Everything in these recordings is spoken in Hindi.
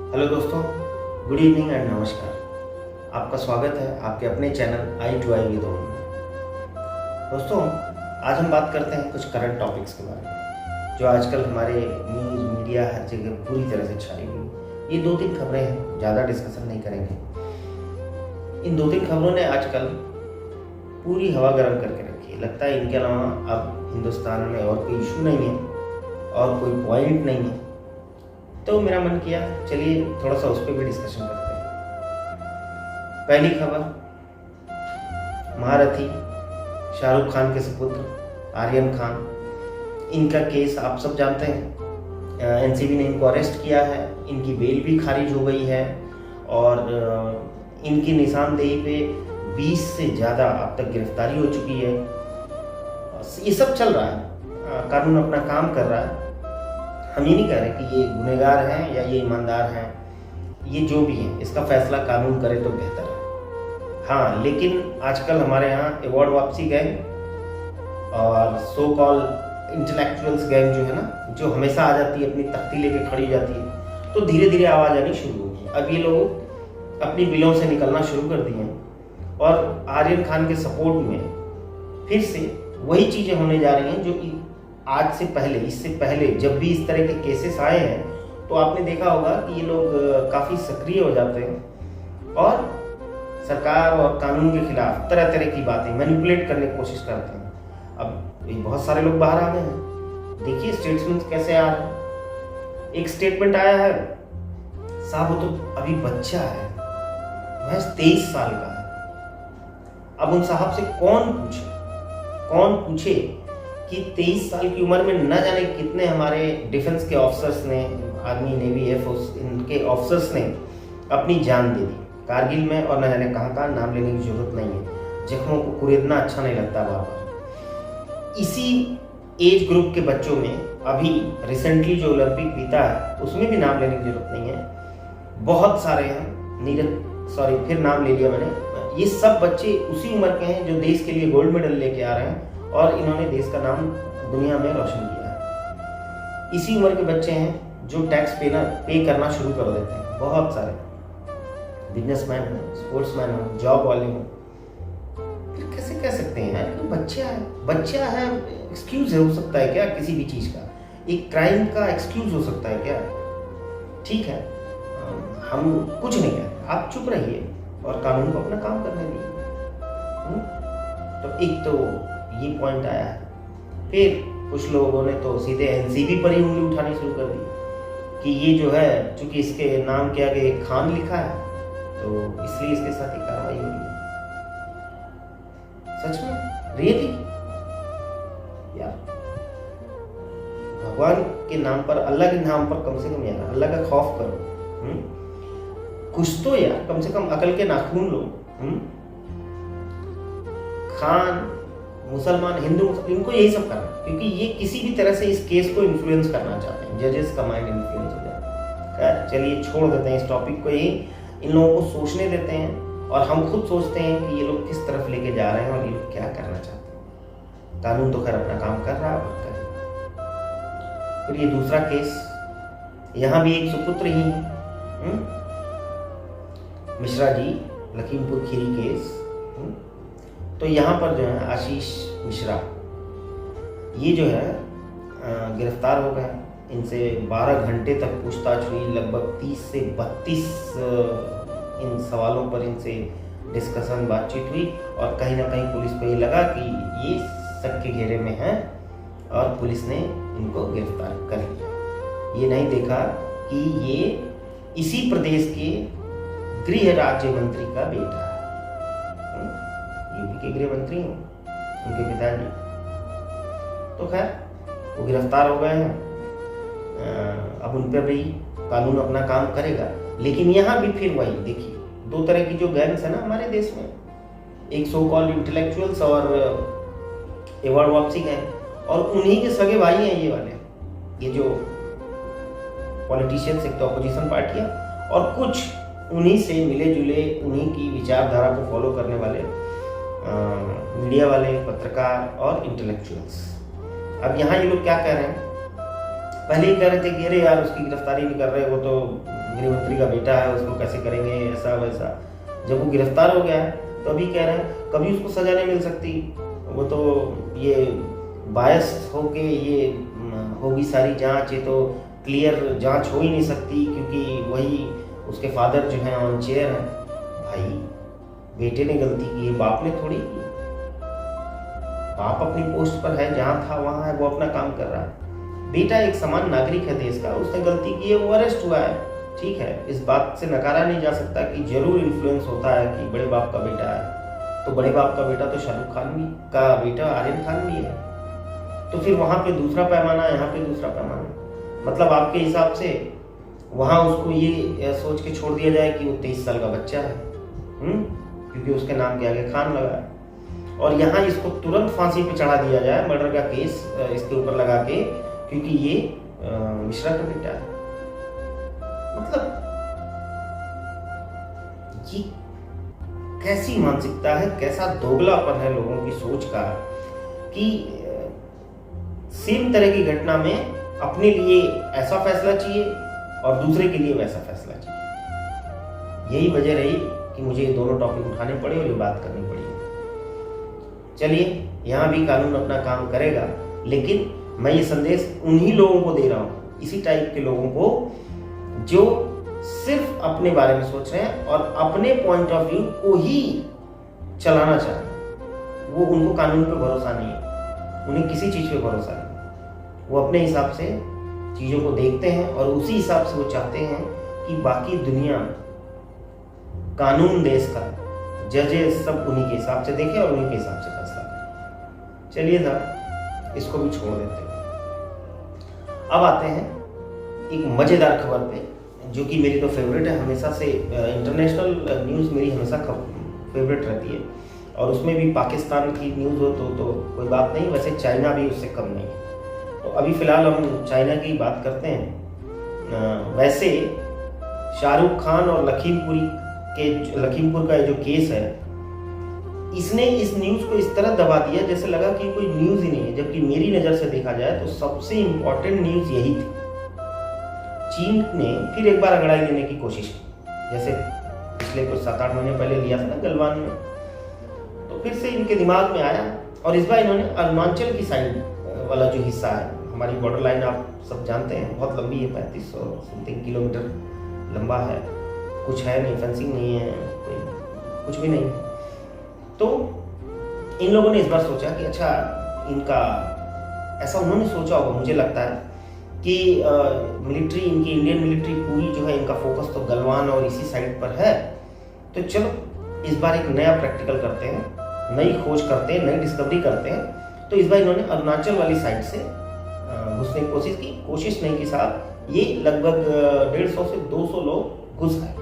हेलो दोस्तों, गुड इवनिंग एंड नमस्कार। आपका स्वागत है आपके अपने channel eye to eye with Om में। दोस्तों, आज हम बात करते हैं कुछ करंट टॉपिक्स के बारे में जो आजकल हमारे न्यूज़ मीडिया हर जगह पूरी तरह से छाई हुई। ये 2-3 खबरें हैं, ज़्यादा डिस्कशन नहीं करेंगे। इन 2-3 खबरों ने आजकल पूरी हवा गर्म करके रखी है। लगता है इनके अलावा अब हिंदुस्तान में और कोई इशू नहीं है और कोई पॉइंट नहीं है। तो मेरा मन किया चलिए थोड़ा सा उस पर भी डिस्कशन करते हैं। पहली खबर, महारथी शाहरुख खान के सुपुत्र आर्यन खान, इनका केस आप सब जानते हैं। एनसीबी ने इनको अरेस्ट किया है, इनकी बेल भी खारिज हो गई है और इनकी निशानदेही पे 20 से ज़्यादा अब तक गिरफ्तारी हो चुकी है। ये सब चल रहा है, कानून अपना काम कर रहा है। हम ये नहीं कह रहे कि ये गुनहगार हैं या ये ईमानदार हैं, ये जो भी हैं इसका फैसला कानून करे तो बेहतर है। हाँ, लेकिन आजकल हमारे यहाँ अवार्ड वापसी गैंग और सो कॉल इंटेलेक्चुअल्स गैंग जो है ना, जो हमेशा आ जाती है, अपनी तख्ती लेके खड़ी हो जाती है, तो धीरे धीरे आवाज़ आनी शुरू हो गई। अब ये लोग अपनी बिलों से निकलना शुरू कर दिए हैं और आर्यन खान के सपोर्ट में फिर से वही चीज़ें होने जा रही हैं जो कि आज से पहले, इससे पहले जब भी इस तरह के केसेस आए हैं तो आपने देखा होगा कि ये लोग काफ़ी सक्रिय हो जाते हैं और सरकार और कानून के खिलाफ तरह तरह की बातें मैनिपुलेट करने की कोशिश करते हैं। अब बहुत सारे लोग बाहर आ गए हैं, देखिए स्टेटमेंट कैसे आ रहे हैं। एक स्टेटमेंट आया है, साहब वो तो अभी बच्चा है, महज 23 साल का है। अब उन साहब से कौन पूछे कि 23 साल की उम्र में न जाने कितने हमारे डिफेंस के ऑफिसर्स ने, आर्मी नेवी एयरफोर्स, इनके ऑफिसर्स ने अपनी जान दे दी कारगिल में और न जाने कहाँ कहाँ, नाम लेने की जरूरत नहीं है। जख्मों को कुरेदना अच्छा नहीं लगता बार बार। इसी एज ग्रुप के बच्चों में अभी रिसेंटली जो ओलंपिक बीता है उसमें भी नाम लेने की जरूरत नहीं है, बहुत सारे हैं। फिर नाम ले लिया मैंने। ये सब बच्चे उसी उम्र के हैं जो देश के लिए गोल्ड मेडल लेके आ रहे हैं और इन्होंने देश का नाम दुनिया में रोशन किया है। इसी उम्र के बच्चे हैं जो टैक्स पे करना शुरू कर देते हैं। बहुत सारे बिजनेसमैन हैं, स्पोर्ट्समैन हैं, जॉब वाले हैं। फिर कैसे कह सकते हैं यार कि बच्चा है एक्सक्यूज हो सकता है क्या किसी भी चीज़ का? एक क्राइम का एक्सक्यूज हो सकता है क्या? ठीक है, हम कुछ नहीं कहते, आप चुप रहिए और कानून को अपना काम करने दीजिए। तो एक तो ये पॉइंट आया है। फिर कुछ लोगों ने तो सीधे एनसीबी पर ही उंगली उठानी शुरू कर दी कि ये जो है, चूंकि इसके नाम के आगे खान लिखा है तो इसलिए इसके साथ ही कार्रवाई हो रही है। सच में रियली यार, भगवान के नाम पर, अल्लाह के नाम पर कम से कम यार अल्लाह का खौफ करो। कुछ तो यार कम से कम अकल के नाखून लो। खान, मुसलमान, हिंदू, इनको यही सब करना, क्योंकि ये किसी भी तरह से इस केस को इन्फ्लुएंस करना चाहते हैं, जजेस का माइंड इन्फ्लुएंस हो जाए। चलिए छोड़ देते हैं इस टॉपिक को, यही इन लोगों को सोचने देते हैं और हम खुद सोचते हैं कि ये लोग किस तरफ लेके जा रहे हैं और ये लोग क्या करना चाहते हैं। कानून तो खैर अपना काम कर रहा है। फिर ये दूसरा केस, यहाँ भी एक सुपुत्र ही है, मिश्रा जी, लखीमपुर खीरी केस। तो यहाँ पर जो है आशीष मिश्रा, ये जो है गिरफ्तार हो गए। इनसे 12 घंटे तक पूछताछ हुई, लगभग 30 से 32 इन सवालों पर इनसे डिस्कशन, बातचीत हुई और कहीं ना कहीं पुलिस को ये लगा कि ये शक के घेरे में है और पुलिस ने इनको गिरफ्तार कर लिया। ये नहीं देखा कि ये इसी प्रदेश के गृह राज्य मंत्री का बेटा है, यूपी के गृह मंत्री हैं उनके पिताजी। तो खैर वो गिरफ्तार हो गए हैं। अब उन पर भी कानून अपना काम करेगा। लेकिन यहाँ भी फिर वही देखिए, 2 तरह की जो गैंग्स है ना हमारे देश में, एक सो कॉल्ड इंटेलेक्चुअल्स और अवार्ड वापसी गैंग, और उन्हीं के सगे भाई हैं ये वाले, ये जो पॉलिटिशियंस, एक तो अपोजिशन पार्टियां और कुछ उन्हीं से मिले जुले, उन्हीं की विचारधारा को फॉलो करने वाले मीडिया वाले, पत्रकार और इंटेलेक्चुअल्स। अब यहाँ ये लोग क्या कह रहे हैं, पहले ही कह रहे थे कि अरे यार उसकी गिरफ्तारी भी कर रहे, वो तो गृह मंत्री का बेटा है, उसको कैसे करेंगे ऐसा वैसा। जब वो गिरफ्तार हो गया है तो अभी कह रहे हैं कभी उसको सजा नहीं मिल सकती, वो तो ये बायस होके ये होगी सारी जांच, ये तो क्लियर जांच हो ही नहीं सकती क्योंकि वही उसके फादर जो हैं ऑन चेयर हैं। भाई बेटे ने गलती की है, बाप ने थोड़ी की। बाप अपनी पोस्ट पर है, जहाँ था वहाँ है, वो अपना काम कर रहा है। बेटा एक समान नागरिक है देश का, उसने गलती की है, वो अरेस्ट हुआ है, ठीक है। इस बात से नकारा नहीं जा सकता कि जरूर इन्फ्लुएंस होता है कि बड़े बाप का बेटा है, तो बड़े बाप का बेटा तो शाहरुख खान भी का बेटा आर्यन खान भी है। तो फिर वहाँ पे दूसरा पैमाना, यहाँ पे दूसरा पैमाना। मतलब आपके हिसाब से वहाँ उसको ये सोच के छोड़ दिया जाए कि वो 23 साल का बच्चा है, क्योंकि उसके नाम के आगे खान लगा है, और यहाँ इसको तुरंत फांसी पे चढ़ा दिया जाए, मर्डर का केस इसके ऊपर लगा के, क्योंकि ये मिश्रा का बेटा है। मतलब ये कैसी मानसिकता है, कैसा दोगलापन है लोगों की सोच का कि सेम तरह की घटना में अपने लिए ऐसा फैसला चाहिए और दूसरे के लिए वैसा फैसला चाहिए। यही वजह रही कि मुझे ये दोनों टॉपिक उठाने पड़े और ये बात करनी पड़ी। चलिए, यहाँ भी कानून अपना काम करेगा, लेकिन मैं ये संदेश उन्हीं लोगों को दे रहा हूँ, इसी टाइप के लोगों को जो सिर्फ अपने बारे में सोच रहे हैं और अपने पॉइंट ऑफ व्यू को ही चलाना चाहते हैं। वो उनको कानून पे भरोसा नहीं है, उन्हें किसी चीज़ पे भरोसा नहीं। वो अपने हिसाब से चीज़ों को देखते हैं और उसी हिसाब से वो चाहते हैं कि बाकी दुनिया, कानून देश का, जजेस सब उन्हीं के हिसाब से देखे और उन्हीं के हिसाब से फैसला करें। चलिए साहब, इसको भी छोड़ देते हैं। अब आते हैं एक मज़ेदार खबर पे, जो कि मेरी तो फेवरेट है हमेशा से। इंटरनेशनल न्यूज़ मेरी हमेशा फेवरेट रहती है, और उसमें भी पाकिस्तान की न्यूज़ हो तो कोई बात नहीं, वैसे चाइना भी उससे कम नहीं है। तो अभी फ़िलहाल हम चाइना की बात करते हैं। वैसे शाहरुख खान और लखीमपुर का जो केस है, इसने इस न्यूज़ को इस तरह दबा दिया जैसे लगा कि कोई न्यूज़ ही नहीं है, जबकि मेरी नज़र से देखा जाए तो सबसे इम्पोर्टेंट न्यूज़ यही थी। चीन ने फिर एक बार अंगड़ाई लेने की कोशिश की, जैसे पिछले कुछ 7-8 महीने पहले लिया था ना गलवान में, तो फिर से इनके दिमाग में आया, और इस बार इन्होंने अरुणाचल की साइड वाला जो हिस्सा है, हमारी बॉर्डर लाइन आप सब जानते हैं बहुत लंबी है, 3500 समथिंग किलोमीटर लंबा है, कुछ है नहीं, फेंसिंग नहीं है, कुछ भी नहीं है। तो इन लोगों ने इस बार सोचा कि अच्छा, इनका ऐसा उन्होंने सोचा होगा, मुझे लगता है कि मिलिट्री, इनकी इंडियन मिलिट्री पूरी जो है, इनका फोकस तो गलवान और इसी साइड पर है, तो चलो इस बार एक नया प्रैक्टिकल करते हैं, नई खोज करते हैं, नई डिस्कवरी करते हैं। तो इस बार इन्होंने अरुणाचल वाली साइड से घुसने की कोशिश की। कोशिश नहीं की साहब, ये लगभग 150 से 200 लोग घुस गए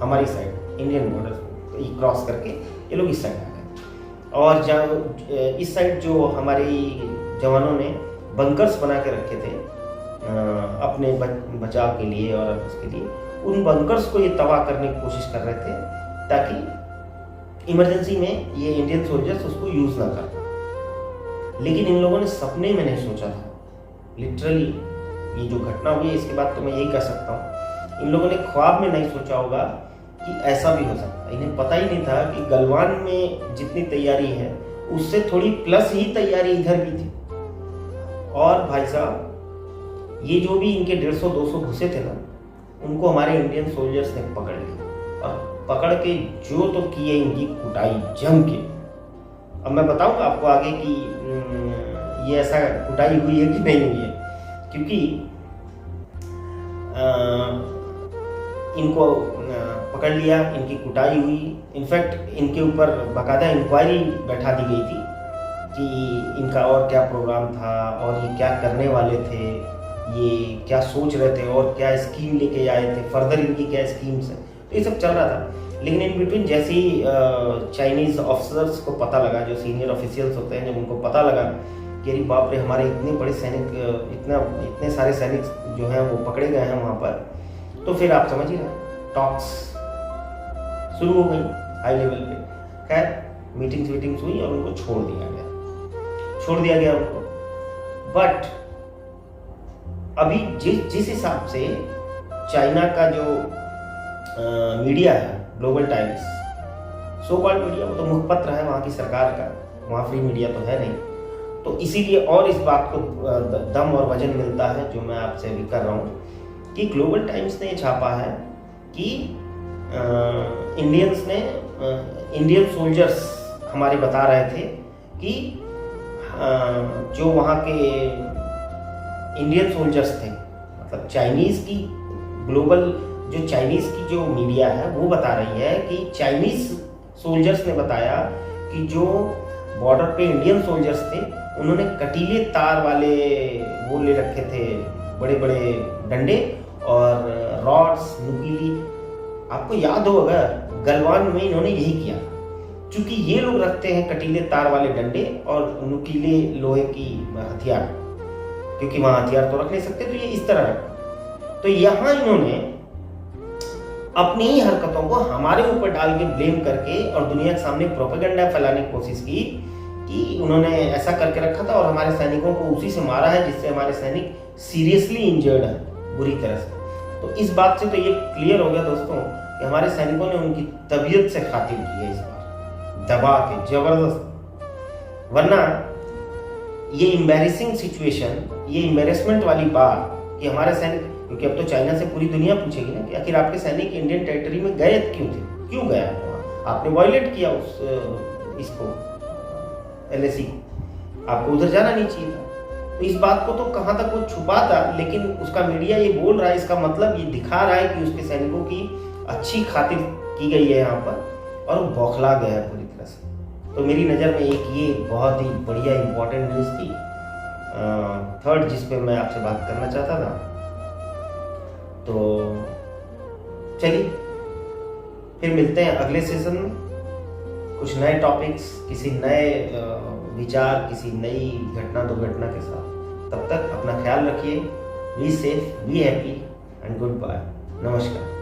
हमारी साइड, इंडियन बॉर्डर को क्रॉस करके ये लोग इस साइड आ गए। और जहाँ इस साइड जो हमारी जवानों ने बंकर्स बना के रखे थे अपने बचाव के लिए और उसके लिए, उन बंकर्स को ये तबाह करने की कोशिश कर रहे थे, ताकि इमरजेंसी में ये इंडियन सोल्जर्स उसको यूज़ ना कर। लेकिन इन लोगों ने सपने में नहीं सोचा था, लिटरली ये जो घटना हुई है इसके बाद तो मैं यही कह सकता हूँ, इन लोगों ने ख्वाब में नहीं सोचा होगा कि ऐसा भी हो सकता है। इन्हें पता ही नहीं था कि गलवान में जितनी तैयारी है उससे थोड़ी प्लस ही तैयारी इधर भी थी। और भाई साहब, ये जो भी इनके 150-200 घुसे थे ना, उनको हमारे इंडियन सोल्जर्स ने पकड़ लिया, और पकड़ के जो तो किए इनकी कुटाई जम के। अब मैं बताऊंगा आपको आगे कि ये ऐसा कुटाई हुई है कि नहीं हुई है, क्योंकि इनको पकड़ लिया, इनकी कुटाई हुई। इनफैक्ट इनके ऊपर बाकायदा इंक्वायरी बैठा दी गई थी कि इनका और क्या प्रोग्राम था, और ये क्या करने वाले थे, ये क्या सोच रहे थे, और क्या स्कीम लेके आए थे, फर्दर इनकी क्या स्कीम्स है, तो ये सब चल रहा था। लेकिन इन बिटवीन जैसे ही चाइनीज़ ऑफिसर्स को पता लगा, जो सीनियर ऑफिशियल्स होते हैं, जब उनको पता लगा कि अरे बाप रे, हमारे इतने बड़े सैनिक, इतने सारे सैनिक जो हैं वो पकड़े गए हैं वहाँ पर, तो फिर आप समझ ही रहे, टॉक्स शुरू हो गई हाई लेवल पे। खैर मीटिंग्स हुई और उनको छोड़ दिया गया उनको। बट अभी जिस हिसाब से चाइना का जो मीडिया है, global times, so called media, वो तो मुखपत्र है वहाँ की सरकार का, वहाँ फ्री मीडिया तो है नहीं। तो इसीलिए और इस बात को दम और वजन मिलता है जो मैं आपसे अभी कर रहा हूँ कि ग्लोबल टाइम्स ने छापा है कि इंडियन सोल्जर्स हमारे बता रहे थे कि जो वहाँ के इंडियन सोल्जर्स थे, मतलब चाइनीज़ की जो मीडिया है वो बता रही है कि चाइनीज़ सोल्जर्स ने बताया कि जो बॉर्डर पे इंडियन सोल्जर्स थे उन्होंने कटीले तार वाले वो ले रखे थे, बड़े बड़े डंडे और रॉड्स, नुकीली। आपको याद हो अगर गलवान में इन्होंने यही किया, क्योंकि ये लोग रखते हैं कटीले तार वाले डंडे और नुकीले लोहे की हथियार, क्योंकि वहां हथियार तो रख नहीं सकते, तो ये इस तरह रखा। तो यहाँ इन्होंने अपनी ही हरकतों को हमारे ऊपर डाल के ब्लेम करके और दुनिया के सामने प्रोपेगेंडा फैलाने की कोशिश की कि उन्होंने ऐसा करके रखा था और हमारे सैनिकों को उसी से मारा है जिससे हमारे सैनिक सीरियसली इंजर्ड है बुरी तरह से। तो इस बात से तो ये क्लियर हो गया दोस्तों कि हमारे सैनिकों ने उनकी तबीयत से खातिर की है इस बार, दबा के जबरदस्त। वरना ये एम्बैरेसिंग सिचुएशन, ये एम्बैरेसमेंट वाली बात कि हमारे सैनिक, क्योंकि अब तो चाइना से पूरी दुनिया पूछेगी ना कि आखिर आपके सैनिक इंडियन टेरिटरी में गए क्यों थे, क्यों गया वहाँ, आपने वायलेट किया उस इसको LAC को, आपको उधर जाना नहीं चाहिए था। तो इस बात को तो कहाँ तक वो छुपाता, लेकिन उसका मीडिया ये बोल रहा है, इसका मतलब ये दिखा रहा है कि उसके सैनिकों की अच्छी खातिर की गई है यहाँ पर और वो बौखला गया है पूरी तरह से। तो मेरी नज़र में एक ये बहुत ही बढ़िया इंपॉर्टेंट न्यूज़ थी, थर्ड, जिस पे मैं आपसे बात करना चाहता था। तो चलिए फिर मिलते हैं अगले सेशन में, कुछ नए टॉपिक्स, किसी नए विचार, किसी नई घटना दुर्घटना के साथ। तब तक अपना ख्याल रखिए, be safe, be happy and good bye. नमस्कार।